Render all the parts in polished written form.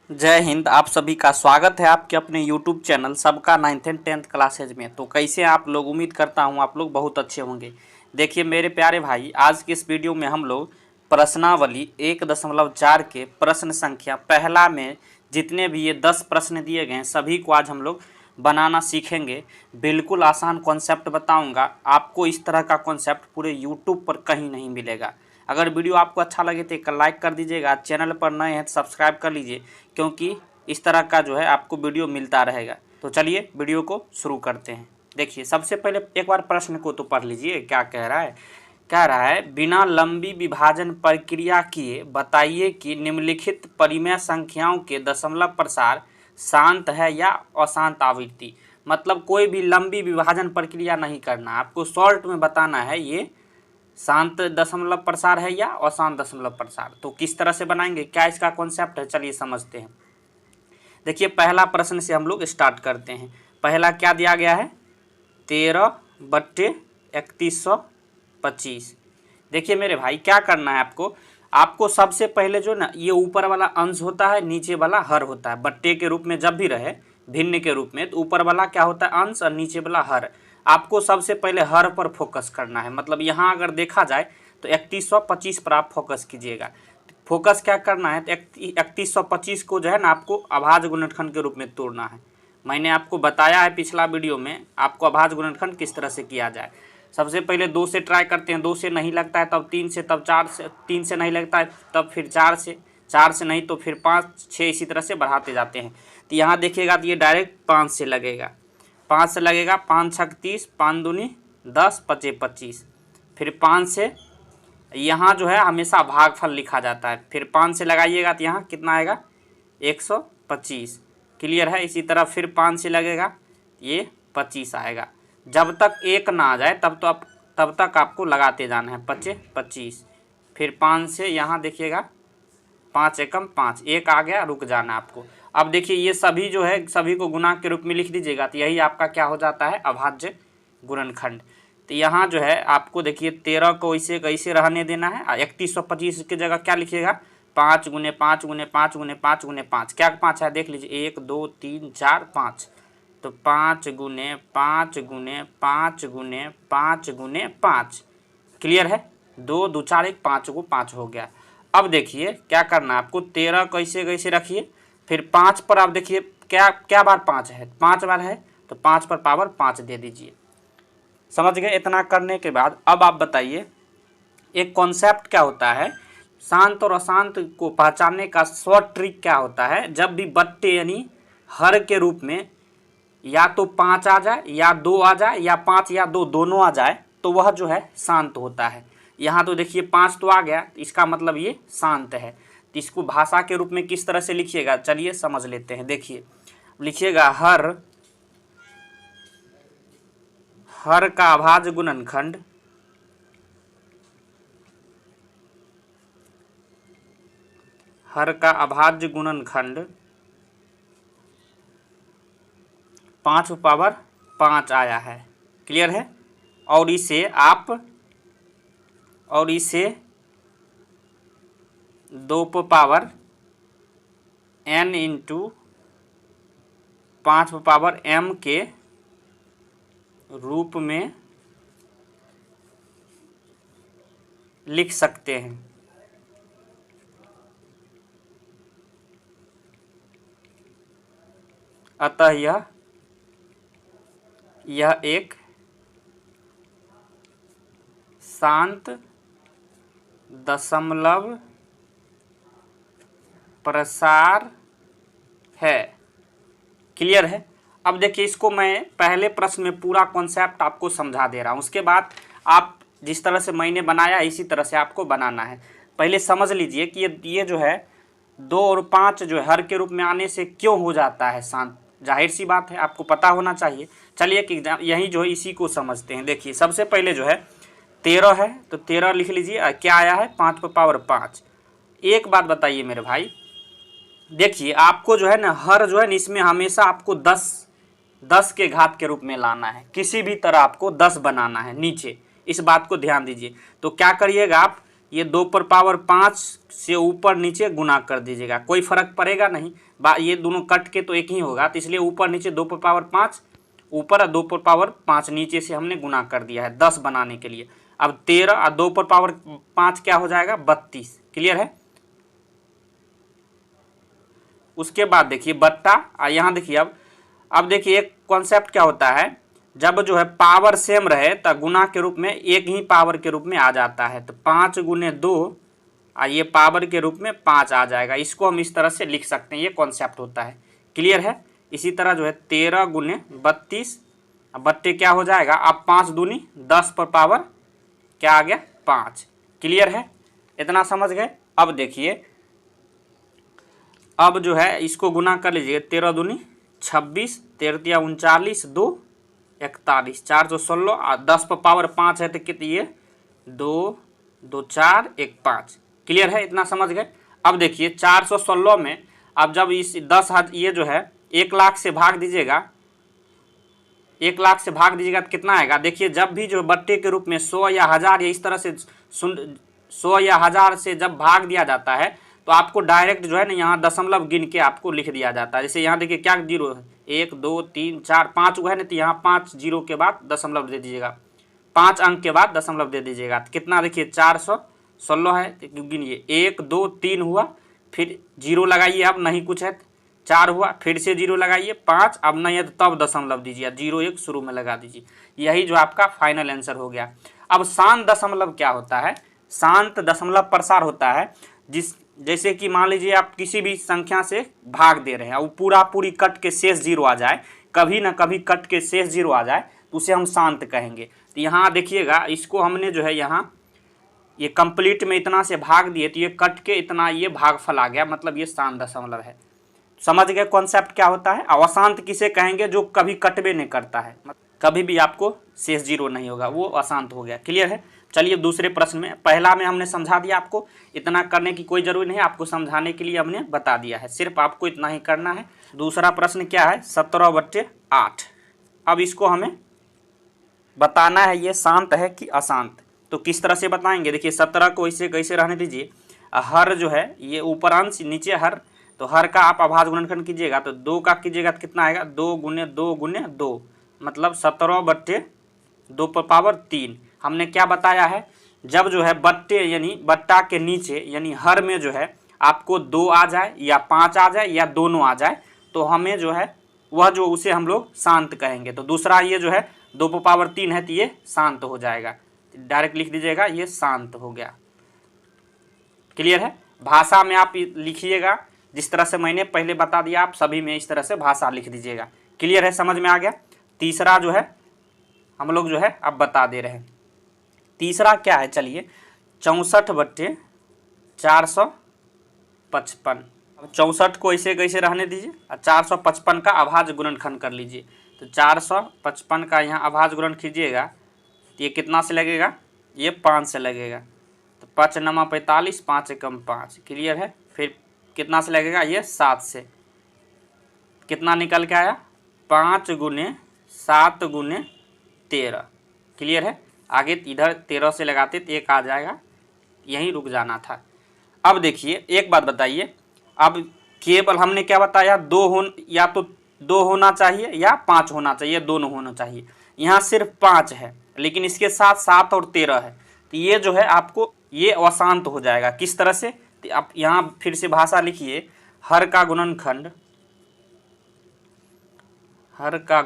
जय हिंद। आप सभी का स्वागत है आपके अपने YouTube चैनल सबका 9th एंड 10th क्लासेज में। तो कैसे आप लोग, उम्मीद करता हूं आप लोग बहुत अच्छे होंगे। देखिए मेरे प्यारे भाई, आज के इस वीडियो में हम लोग प्रश्नावली 1.4 के प्रश्न संख्या पहला में जितने भी ये 10 प्रश्न दिए गए हैं सभी को आज हम लोग बनाना सीखेंगे। बिल्कुल आसान कॉन्सेप्ट बताऊँगा आपको। इस तरह का कॉन्सेप्ट पूरे यूट्यूब पर कहीं नहीं मिलेगा। अगर वीडियो आपको अच्छा लगे तो एक लाइक कर दीजिएगा। चैनल पर नए हैं तो सब्सक्राइब कर लीजिए, क्योंकि इस तरह का जो है आपको वीडियो मिलता रहेगा। तो चलिए वीडियो को शुरू करते हैं। देखिए सबसे पहले एक बार प्रश्न को तो पढ़ लीजिए। क्या कह रहा है? कह रहा है बिना लंबी विभाजन प्रक्रिया किए बताइए कि निम्नलिखित परिमेय संख्याओं के दशमलव प्रसार शांत है या अशांत आवृत्ति। मतलब कोई भी लंबी विभाजन प्रक्रिया नहीं करना, आपको शॉर्ट में बताना है ये शांत दशमलव प्रसार है या अशांत दशमलव प्रसार। तो किस तरह से बनाएंगे, क्या इसका कॉन्सेप्ट है, चलिए समझते हैं। देखिए पहला प्रश्न से हम लोग स्टार्ट करते हैं। पहला क्या दिया गया है? 13/3125। देखिए मेरे भाई क्या करना है आपको सबसे पहले जो ना ये ऊपर वाला अंश होता है, नीचे वाला हर होता है। बट्टे के रूप में जब भी रहे, भिन्न के रूप में, तो ऊपर वाला क्या होता है? अंश, और नीचे वाला हर। आपको सबसे पहले हर पर फोकस करना है। मतलब यहाँ अगर देखा जाए तो 3125 पर आप फोकस कीजिएगा। फोकस क्या करना है? तो 3125 को जो है ना आपको अभाज्य गुणनखंड के रूप में तोड़ना है। मैंने आपको बताया है पिछला वीडियो में आपको अभाज्य गुणनखंड किस तरह से किया जाए। सबसे पहले 2 से ट्राई करते हैं, 2 से नहीं लगता है तब 3 से, तब 4 से, 3 से नहीं लगता है तब फिर 4 से, 4 से नहीं तो फिर 5, 6, इसी तरह से बढ़ाते जाते हैं। तो यहाँ देखिएगा तो ये डायरेक्ट 5 से लगेगा। 5 से लगेगा, 5 छक 30, 5 दूनी 10, 5 25। फिर 5 से यहाँ जो है हमेशा भागफल लिखा जाता है। फिर 5 से लगाइएगा तो यहाँ कितना आएगा? 125। क्लियर है? इसी तरह फिर 5 से लगेगा, ये 25 आएगा। जब तक 1 ना आ जाए तब तक आपको लगाते जाना है। 25 25। फिर 5 से यहाँ देखिएगा 5 एकम 5, 1 आ गया, रुक जाना आपको। अब देखिए ये सभी जो है सभी को गुणा के रूप में लिख दीजिएगा तो यही आपका क्या हो जाता है? अभाज्य गुणनखंड। तो यहाँ जो है आपको देखिए 13 को इसे कैसे रहने देना है। 3125 की जगह क्या लिखिएगा? 5 गुने 5 गुने 5 गुने 5 गुने 5। क्या 5 है देख लीजिए, 1 2 3 4 5। तो 5 गुने 5 गुने 5 गुने 5 गुने 5। क्लियर है? 2 2 4 1, 5 को 5 हो गया। अब देखिए क्या करना है आपको, 13 कैसे कैसे रखिए। फिर 5 पर आप देखिए क्या क्या बार 5 है? 5 बार है, तो 5 पर पावर 5 दे दीजिए। समझ गए? इतना करने के बाद अब आप बताइए एक कॉन्सेप्ट क्या होता है, शांत और अशांत को पहचानने का शॉर्ट ट्रिक क्या होता है। जब भी बट्टे यानी हर के रूप में या तो 5 आ जाए या 2 आ जाए या 5 या 2 दोनों आ जाए तो वह जो है शांत होता है। यहाँ तो देखिए 5 तो आ गया, इसका मतलब ये शांत है। तो इसको भाषा के रूप में किस तरह से लिखिएगा, चलिए समझ लेते हैं। देखिए लिखिएगा हर का अभाज्य गुणनखंड हर का अभाज्य गुणनखंड 5 पावर 5 आया है। क्लियर है? और इसे 2 power n into 5 power m के रूप में लिख सकते हैं। अतः यह एक शांत दशमलव प्रसार है। क्लियर है? अब देखिए इसको मैं पहले प्रश्न में पूरा कॉन्सेप्ट आपको समझा दे रहा हूँ, उसके बाद आप जिस तरह से मैंने बनाया इसी तरह से आपको बनाना है। पहले समझ लीजिए कि ये जो है 2 और 5 जो है हर के रूप में आने से क्यों हो जाता है शांत। जाहिर सी बात है, आपको पता होना चाहिए। चलिए कि यही जो है इसी को समझते हैं। देखिए सबसे पहले जो है 13 है तो 13 लिख लीजिए। क्या आया है? 5 पर पावर 5। एक बात बताइए मेरे भाई, देखिए आपको जो है ना हर जो है ना इसमें हमेशा आपको 10 के घात के रूप में लाना है। किसी भी तरह आपको 10 बनाना है नीचे, इस बात को ध्यान दीजिए। तो क्या करिएगा आप, ये 2 पर पावर 5 से ऊपर नीचे गुना कर दीजिएगा, कोई फर्क पड़ेगा नहीं। ये दोनों कट के तो एक ही होगा, तो इसलिए ऊपर नीचे 2 पर पावर 5 ऊपर और 2 पर पावर 5 नीचे से हमने गुना कर दिया है 10 बनाने के लिए। अब 13 और 2 पर पावर 5 क्या हो जाएगा 32। क्लियर है। उसके बाद देखिए बट्टा, यहाँ देखिए अब देखिए एक कॉन्सेप्ट क्या होता है, जब जो है पावर सेम रहे तो गुना के रूप में एक ही पावर के रूप में आ जाता है। तो 5 गुने 2 और ये पावर के रूप में 5 आ जाएगा। इसको हम इस तरह से लिख सकते हैं, ये कॉन्सेप्ट होता है। क्लियर है। इसी तरह जो है 13 गुने 32 बट्टे क्या हो जाएगा, अब 5 दूनी 10 पर पावर क्या आ गया 5। क्लियर है, इतना समझ गए। अब देखिए अब जो है इसको गुना कर लीजिए, 13 दूनी 26, 13 39, 2 41, 416 और 10 पर पावर 5 है तो कितनी ये 2 2 4 1 5। क्लियर है, इतना समझ गए। अब देखिए 416 में अब जब इस 10 ये जो है 1 लाख से भाग दीजिएगा, 1 लाख से भाग दीजिएगा तो कितना आएगा। देखिए जब भी जो बट्टे के रूप में 100 या 1000 या इस तरह से 100 या 1000 से जब भाग दिया जाता है तो आपको डायरेक्ट जो है ना यहाँ दशमलव गिन के आपको लिख दिया जाता है। जैसे यहाँ देखिए क्या जीरो है, 1 2 3 4 5 हुआ है ना, तो यहाँ 5 जीरो के बाद दशमलव दे दीजिएगा, 5 अंक के बाद दशमलव दे दीजिएगा। तो कितना देखिए 416 है, तो गिनिए 1 2 3 हुआ, फिर जीरो लगाइए, अब नहीं कुछ है 4 हुआ, फिर से जीरो लगाइए 5, अब नहीं है तो तब दशमलव दीजिए, 0 1 शुरू में लगा दीजिए। यही जो आपका फाइनल आंसर हो गया। अब शांत दशमलव क्या होता है, शांत दशमलव प्रसार होता है जैसे कि मान लीजिए आप किसी भी संख्या से भाग दे रहे हैं और पूरी कट के शेष जीरो आ जाए, कभी ना कभी कट के शेष जीरो आ जाए तो उसे हम शांत कहेंगे। तो यहाँ देखिएगा इसको हमने जो है यहाँ ये कंप्लीट में इतना से भाग दिए तो ये कट के इतना ये भागफल आ गया, मतलब ये शांत दशमलव है। समझ गए कॉन्सेप्ट क्या होता है। अशांत किसे कहेंगे, जो कभी कटवे नहीं करता है, कभी भी आपको शेष जीरो नहीं होगा, वो अशांत हो गया। क्लियर है। चलिए दूसरे प्रश्न में, पहला में हमने समझा दिया, आपको इतना करने की कोई जरूरी नहीं है, आपको समझाने के लिए हमने बता दिया है, सिर्फ आपको इतना ही करना है। दूसरा प्रश्न क्या है, 17/8। अब इसको हमें बताना है ये शांत है कि अशांत। तो किस तरह से बताएंगे, देखिए 17 को इसे कैसे रहने दीजिए, हर जो है ये ऊपर अंश नीचे हर, तो हर का आप अभाज्य गुणनखंड कीजिएगा तो 2 का कीजिएगा तो कितना आएगा 2 गुने 2 गुने 2, मतलब 17/2 पर पावर 3। हमने क्या बताया है, जब जो है बट्टे यानी बट्टा के नीचे यानी हर में जो है आपको 2 आ जाए या 5 आ जाए या दोनों आ जाए तो हमें जो है वह जो उसे हम लोग शांत कहेंगे। तो दूसरा ये जो है 2 पर पावर 3 है तो ये शांत हो जाएगा, डायरेक्ट लिख दीजिएगा ये शांत हो गया। क्लियर है। भाषा में आप लिखिएगा जिस तरह से मैंने पहले बता दिया, आप सभी में इस तरह से भाषा लिख दीजिएगा। क्लियर है, समझ में आ गया। तीसरा जो है हम लोग जो है अब बता दे रहे हैं, तीसरा क्या है, चलिए 64/455। अब 64 को ऐसे कैसे रहने दीजिए और 455 का अभाज्य गुणनखंड कर लीजिए। तो 455 का यहाँ अभाज्य गुणन कीजिएगा तो ये कितना से लगेगा, ये 5 से लगेगा, तो 5 9 45, 5 एकम 5। क्लियर है। फिर कितना से लगेगा, ये 7 से, कितना निकल के आया 5 गुने 7 गुने 13। क्लियर है। आगे इधर 13 से लगाते तो 1 आ जाएगा, यहीं रुक जाना था। अब देखिए एक बात बताइए, अब केवल हमने क्या बताया, या तो 2 होना चाहिए या 5 होना चाहिए, दोनों होना चाहिए। यहाँ सिर्फ 5 है लेकिन इसके साथ 7 और 13 है, तो ये जो है आपको ये अशांत हो जाएगा। किस तरह से, तो आप यहाँ फिर से भाषा लिखिए, हर का गुणनखंड, हर का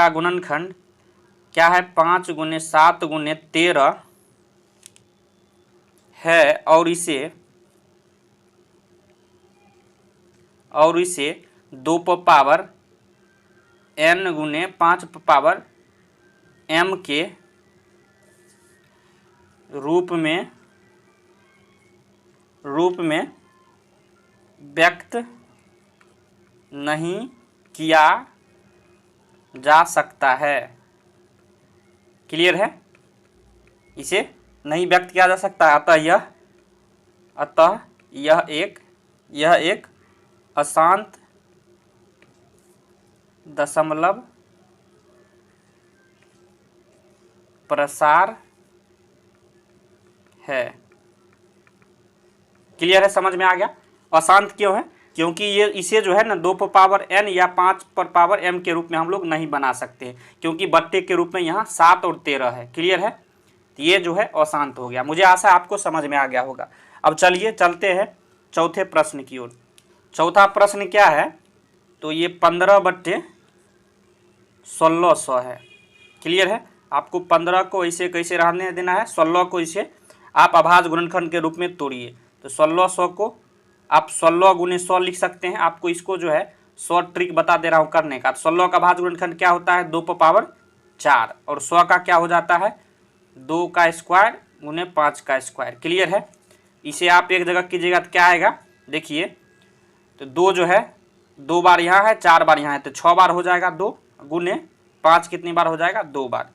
गुणनखंड क्या है, 5 गुने 7 गुने 13 है, और इसे 2 पर पावर n गुने 5 पर पावर m के रूप में व्यक्त नहीं किया जा सकता है। क्लियर है, इसे नहीं व्यक्त किया जा सकता है, अतः यह एक अशांत दशमलव प्रसार है। क्लियर है, समझ में आ गया। अशांत क्यों है? क्योंकि ये इसे जो है ना 2 पर पावर n या 5 पर पावर m के रूप में हम लोग नहीं बना सकते, क्योंकि बट्टे के रूप में यहाँ 7 और 13 है। क्लियर है, तो ये जो है अशांत हो गया। मुझे आशा आपको समझ में आ गया होगा। अब चलिए चलते हैं चौथे प्रश्न की ओर। चौथा प्रश्न क्या है? तो ये 15/1600 है। क्लियर है, आपको 15 को इसे कैसे रहने देना है, 16 को इसे आप अभाज्य गुणनखंड के रूप में तोड़िए। तो 1600 को आप 16 गुने 100 लिख सकते हैं। आपको इसको जो है शॉर्ट ट्रिक बता दे रहा हूँ करने का। 16 का अभाज्य गुणनखंड क्या होता है? 2 पर पावर 4, और 100 का क्या हो जाता है? 2 का स्क्वायर गुने 5 का स्क्वायर। क्लियर है, इसे आप एक जगह कीजिएगा तो क्या आएगा? देखिए, तो 2 जो है 2 बार यहाँ है, 4 बार यहाँ है, तो 6 बार हो जाएगा। 2 गुने 5 कितनी बार हो जाएगा? 2 बार।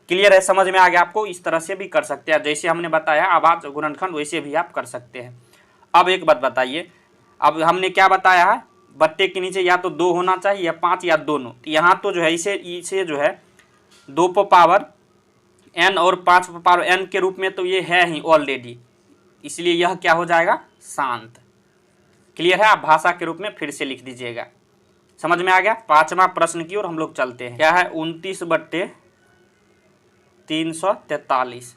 क्लियर है, समझ में आ गया आपको? इस तरह से भी कर सकते हैं, जैसे हमने बताया अभाज्य गुणनखंड वैसे भी आप कर सकते हैं। अब एक बात बताइए, अब हमने क्या बताया है? बट्टे के नीचे या तो 2 होना चाहिए या 5 या दोनों। तो यहाँ तो जो है इसे जो है 2 पर पावर n और 5 पर पावर n के रूप में तो ये है ही ऑलरेडी, इसलिए यह क्या हो जाएगा? शांत। क्लियर है, आप भाषा के रूप में फिर से लिख दीजिएगा। समझ में आ गया? पांचवा प्रश्न की ओर हम लोग चलते हैं। क्या है? 29/343।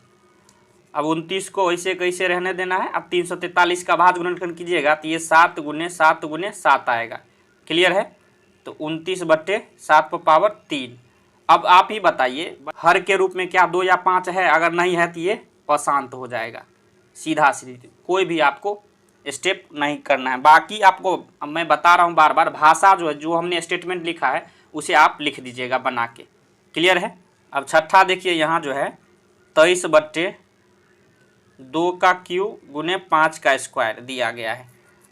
अब 29 को ऐसे कैसे रहने देना है? अब 343 का अभाज्य गुणनखंड कीजिएगा तो ये 7 गुने 7 गुने 7 आएगा। क्लियर है, तो 29/7 पर पावर 3। अब आप ही बताइए, हर के रूप में क्या 2 या 5 है? अगर नहीं है तो ये अशांत हो जाएगा। सीधा सीधी, कोई भी आपको स्टेप नहीं करना है। बाकी आपको मैं बता रहा हूँ बार बार, भाषा जो है, जो हमने स्टेटमेंट लिखा है उसे आप लिख दीजिएगा बना के। क्लियर है। अब छठा देखिए, यहाँ जो है 23/2 का क्यूब गुने 5 का स्क्वायर दिया गया है।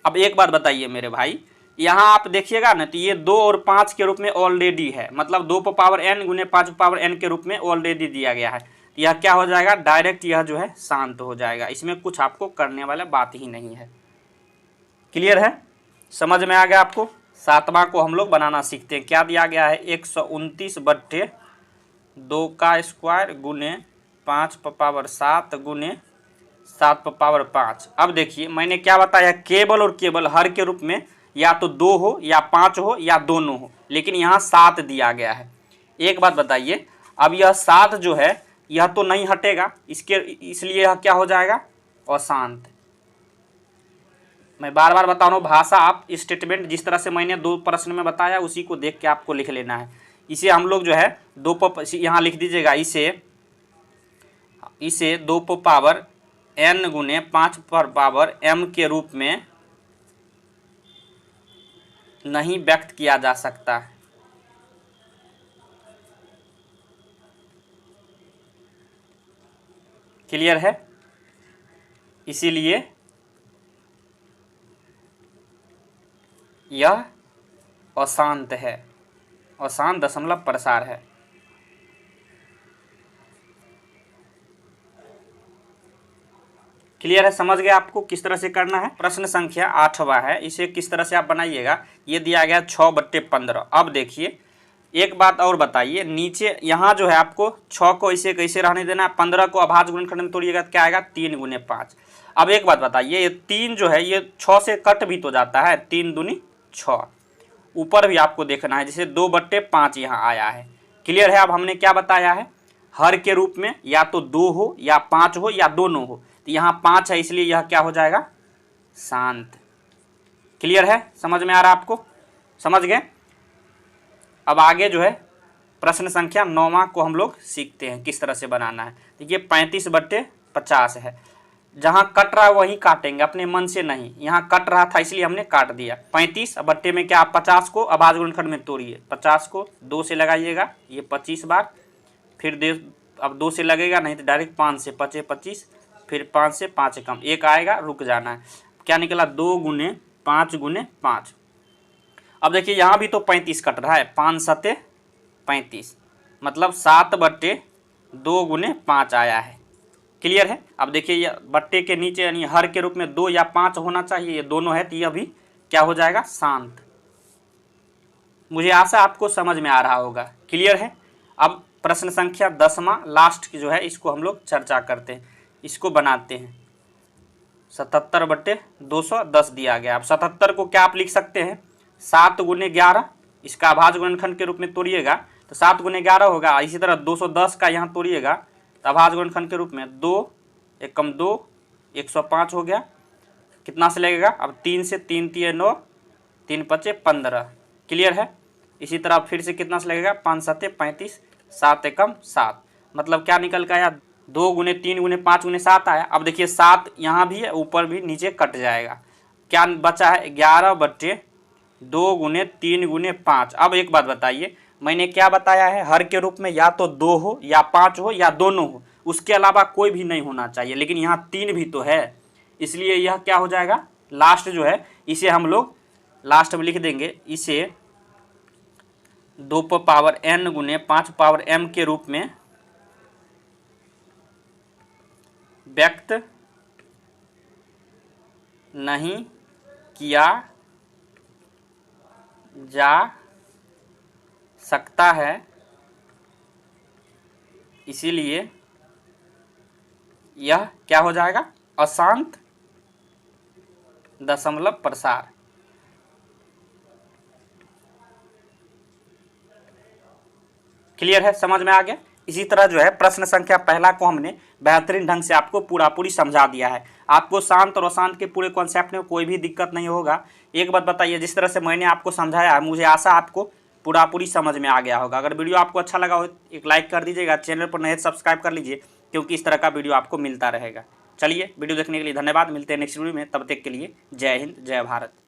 अब एक बात बताइए मेरे भाई, यहाँ आप देखिएगा ना, तो ये 2 और 5 के रूप में ऑलरेडी है, मतलब 2 पर पावर n गुने 5 पर पावर n के रूप में ऑलरेडी दिया गया है। यह क्या हो जाएगा? डायरेक्ट यह जो है शांत हो जाएगा। इसमें कुछ आपको करने वाला बात ही नहीं है। क्लियर है, समझ में आ गया आपको? सातवां को हम लोग बनाना सीखते हैं। क्या दिया गया है? 129/2 का स्क्वायर गुने 5 पर पावर 7 गुने 7 पर पावर 5। अब देखिए, मैंने क्या बताया? केवल और केवल हर के रूप में या तो 2 हो या 5 हो या दोनों हो, लेकिन यहाँ 7 दिया गया है। एक बात बताइए, अब यह 7 जो है यह तो नहीं हटेगा, इसलिए यह क्या हो जाएगा? अशांत। मैं बार बार बता रहा हूँ, भाषा आप स्टेटमेंट जिस तरह से मैंने 2 प्रश्न में बताया उसी को देख के आपको लिख लेना है। इसे हम लोग जो है 2 पर यहाँ लिख दीजिएगा, इसे 2 पर पावर n गुने 5 पर पावर m के रूप में नहीं व्यक्त किया जा सकता। क्लियर है, इसीलिए यह अशांत है, अशांत दशमलव प्रसार है। क्लियर है, समझ गए आपको किस तरह से करना है? प्रश्न संख्या 8वां है, इसे किस तरह से आप बनाइएगा? ये दिया गया 6/15। अब देखिए, एक बात और बताइए, नीचे यहाँ जो है आपको 6 को इसे कैसे रहने देना है? 15 को अभाज्य गुणनखंड में तोड़िएगा तो क्या आएगा? 3 गुने 5। अब एक बात बताइए, ये 3 जो है ये 6 से कट भी तो जाता है, 3 दूनी 6। ऊपर भी आपको देखना है, जैसे 2/5 यहाँ आया है। क्लियर है, अब हमने क्या बताया है? हर के रूप में या तो 2 हो या 5 हो या दोनों हो, तो यहाँ 5 है, इसलिए यह क्या हो जाएगा? शांत। क्लियर है, समझ में आ रहा है आपको? समझ गए? अब आगे जो है प्रश्न संख्या 9वां को हम लोग सीखते हैं किस तरह से बनाना है। देखिए 35/50 है, जहाँ कट रहा है वहीं काटेंगे, अपने मन से नहीं। यहाँ कट रहा था इसलिए हमने काट दिया। 35 बट्टे में क्या? 50 को अभाज्य गुणनखंड में तोड़िए। 50 को 2 से लगाइएगा, ये 25 बार, फिर अब 2 से लगेगा, नहीं तो डायरेक्ट 5 से 5 25, फिर 5 से 5 कम 1 आएगा, रुक जाना है। क्या निकला? 2 गुने 5 गुने 5। अब देखिए यहाँ भी तो 35 कट रहा है, 5 7 35, मतलब 7/2 गुने 5 आया है। क्लियर है। अब देखिए ये बट्टे के नीचे यानी हर के रूप में 2 या 5 होना चाहिए, ये दोनों है, तो यह भी क्या हो जाएगा? शांत। मुझे आशा आपको समझ में आ रहा होगा। क्लियर है। अब प्रश्न संख्या 10वां लास्ट की जो है इसको हम लोग चर्चा करते हैं। इसको बनाते हैं। 77/210 दिया गया। अब 77 को क्या आप लिख सकते हैं, 7 गुने 11, इसका अभाज्य गुणनखंड के रूप में तोड़िएगा तो 7 गुने 11 होगा। इसी तरह 210 का यहाँ तोड़िएगा तो अभाज्य गुणनखंड के रूप में 2 1 कम 2 105 हो गया। कितना से लगेगा, अब 3 से 3 3 9 3 5 15। क्लियर है। इसी तरह फिर से कितना से लगेगा, 5 7 35 7 1 7, मतलब क्या निकल के आया, 2 गुने 3 गुने 5 गुने 7 आया। अब देखिए 7 यहाँ भी है, ऊपर भी, नीचे कट जाएगा। क्या बचा है, 11/2 गुने 3 गुने 5। अब एक बात बताइए, मैंने क्या बताया है, हर के रूप में या तो 2 हो या 5 हो या दोनों हो, उसके अलावा कोई भी नहीं होना चाहिए। लेकिन यहाँ 3 भी तो है, इसलिए यह क्या हो जाएगा, लास्ट जो है इसे हम लोग लास्ट में लिख देंगे, इसे 2 पर पावर n गुने 5 पावर m के रूप में व्यक्त नहीं किया जा सकता है, इसीलिए यह क्या हो जाएगा, अशांत दशमलव प्रसार। क्लियर है, समझ में आ गया। इसी तरह जो है प्रश्न संख्या पहला को हमने बेहतरीन ढंग से आपको पूरी समझा दिया है। आपको शांत और अशांत के पूरे कॉन्सेप्ट में कोई भी दिक्कत नहीं होगा। एक बात बताइए, जिस तरह से मैंने आपको समझाया है, मुझे आशा आपको पूरी समझ में आ गया होगा। अगर वीडियो आपको अच्छा लगा हो एक लाइक कर दीजिएगा, चैनल पर नए सब्सक्राइब कर लीजिए, क्योंकि इस तरह का वीडियो आपको मिलता रहेगा। चलिए, वीडियो देखने के लिए धन्यवाद। मिलते हैं नेक्स्ट वीडियो में, तब तक के लिए जय हिंद जय भारत।